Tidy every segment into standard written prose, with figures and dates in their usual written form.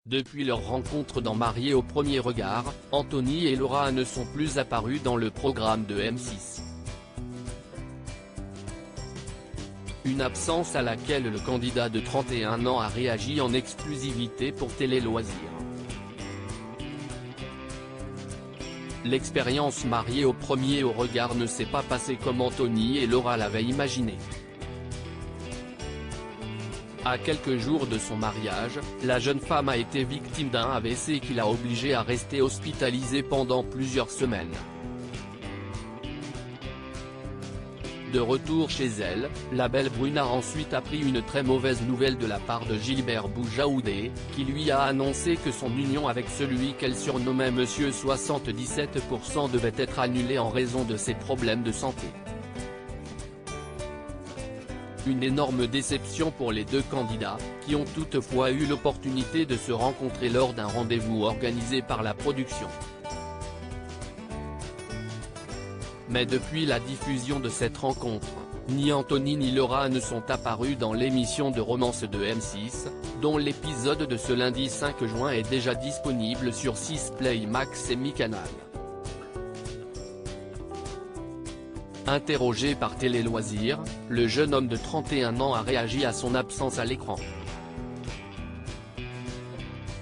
Depuis leur rencontre dans Mariés au premier regard, Anthony et Laura ne sont plus apparus dans le programme de M6. Une absence à laquelle le candidat de 31 ans a réagi en exclusivité pour Télé Loisirs. L'expérience Mariés au premier regard ne s'est pas passée comme Anthony et Laura l'avaient imaginé. À quelques jours de son mariage, la jeune femme a été victime d'un AVC qui l'a obligée à rester hospitalisée pendant plusieurs semaines. De retour chez elle, la belle brune a ensuite appris une très mauvaise nouvelle de la part de Gilbert Boujaoudé, qui lui a annoncé que son union avec celui qu'elle surnommait Monsieur 77% devait être annulée en raison de ses problèmes de santé. Une énorme déception pour les deux candidats, qui ont toutefois eu l'opportunité de se rencontrer lors d'un rendez-vous organisé par la production. Mais depuis la diffusion de cette rencontre, ni Anthony ni Laura ne sont apparus dans l'émission de romance de M6, dont l'épisode de ce lundi 5 juin est déjà disponible sur 6 Play Max et Mi-Canal. Interrogé par Télé Loisirs, le jeune homme de 31 ans a réagi à son absence à l'écran.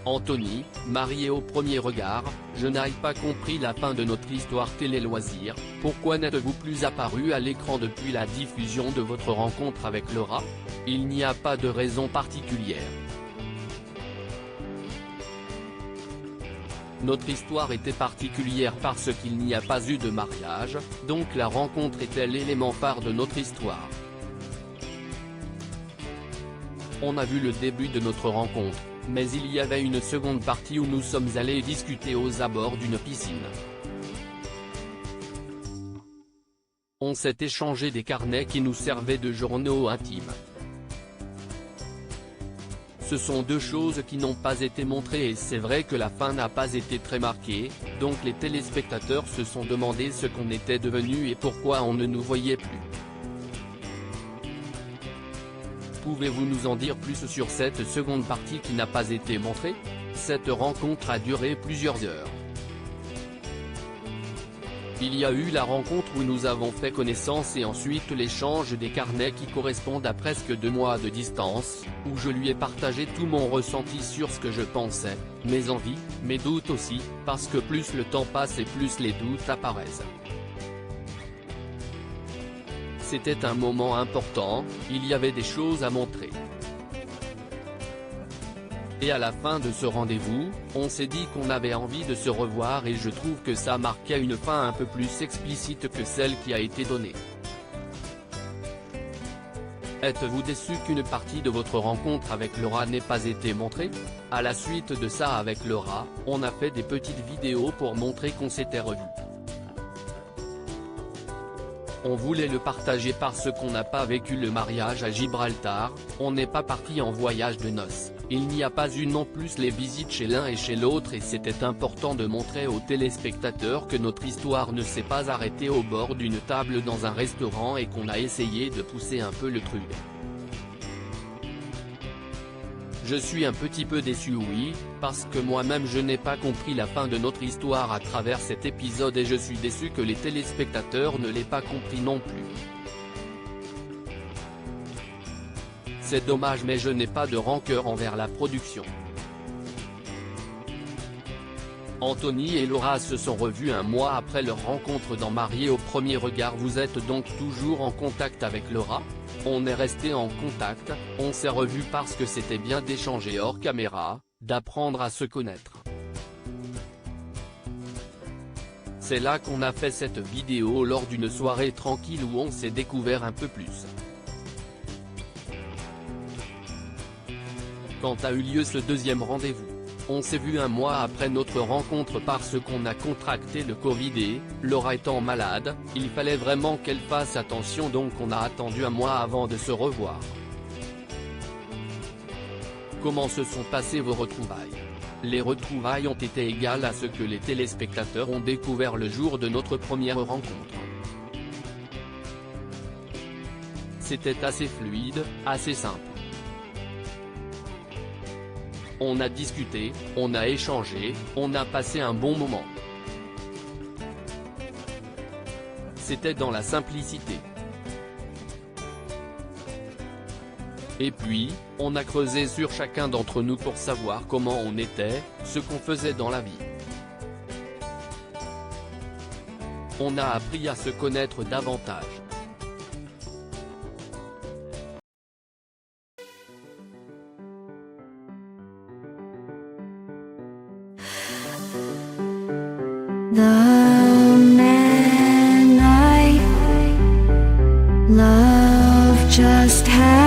Anthony, marié au premier regard, je n'ai pas compris la fin de notre histoire Télé Loisirs, pourquoi n'êtes-vous plus apparu à l'écran depuis la diffusion de votre rencontre avec Laura? Il n'y a pas de raison particulière. Notre histoire était particulière parce qu'il n'y a pas eu de mariage, donc la rencontre était l'élément phare de notre histoire. On a vu le début de notre rencontre, mais il y avait une seconde partie où nous sommes allés discuter aux abords d'une piscine. On s'est échangé des carnets qui nous servaient de journaux intimes. Ce sont deux choses qui n'ont pas été montrées et c'est vrai que la fin n'a pas été très marquée, donc les téléspectateurs se sont demandé ce qu'on était devenu et pourquoi on ne nous voyait plus. Pouvez-vous nous en dire plus sur cette seconde partie qui n'a pas été montrée? Cette rencontre a duré plusieurs heures. Il y a eu la rencontre où nous avons fait connaissance et ensuite l'échange des carnets qui correspondent à presque 2 mois de distance, où je lui ai partagé tout mon ressenti sur ce que je pensais, mes envies, mes doutes aussi, parce que plus le temps passe et plus les doutes apparaissent. C'était un moment important, il y avait des choses à montrer. Et à la fin de ce rendez-vous, on s'est dit qu'on avait envie de se revoir et je trouve que ça marquait une fin un peu plus explicite que celle qui a été donnée. Êtes-vous déçu qu'une partie de votre rencontre avec Laura n'ait pas été montrée? À la suite de ça avec Laura, on a fait des petites vidéos pour montrer qu'on s'était revus. On voulait le partager parce qu'on n'a pas vécu le mariage à Gibraltar, on n'est pas parti en voyage de noces, il n'y a pas eu non plus les visites chez l'un et chez l'autre et c'était important de montrer aux téléspectateurs que notre histoire ne s'est pas arrêtée au bord d'une table dans un restaurant et qu'on a essayé de pousser un peu le truc. Je suis un petit peu déçu oui, parce que moi-même je n'ai pas compris la fin de notre histoire à travers cet épisode et je suis déçu que les téléspectateurs ne l'aient pas compris non plus. C'est dommage mais je n'ai pas de rancœur envers la production. Anthony et Laura se sont revus un mois après leur rencontre dans Mariés au premier regard. Vous êtes donc toujours en contact avec Laura? On est resté en contact, on s'est revus parce que c'était bien d'échanger hors caméra, d'apprendre à se connaître. C'est là qu'on a fait cette vidéo lors d'une soirée tranquille où on s'est découvert un peu plus. Quand a eu lieu ce deuxième rendez-vous, on s'est vu un mois après notre rencontre parce qu'on a contracté le Covid et, Laura étant malade, il fallait vraiment qu'elle fasse attention donc on a attendu un mois avant de se revoir. Comment se sont passées vos retrouvailles? Les retrouvailles ont été égales à ce que les téléspectateurs ont découvert le jour de notre première rencontre. C'était assez fluide, assez simple. On a discuté, on a échangé, on a passé un bon moment. C'était dans la simplicité. Et puis, on a creusé sur chacun d'entre nous pour savoir comment on était, ce qu'on faisait dans la vie. On a appris à se connaître davantage. The man I love just had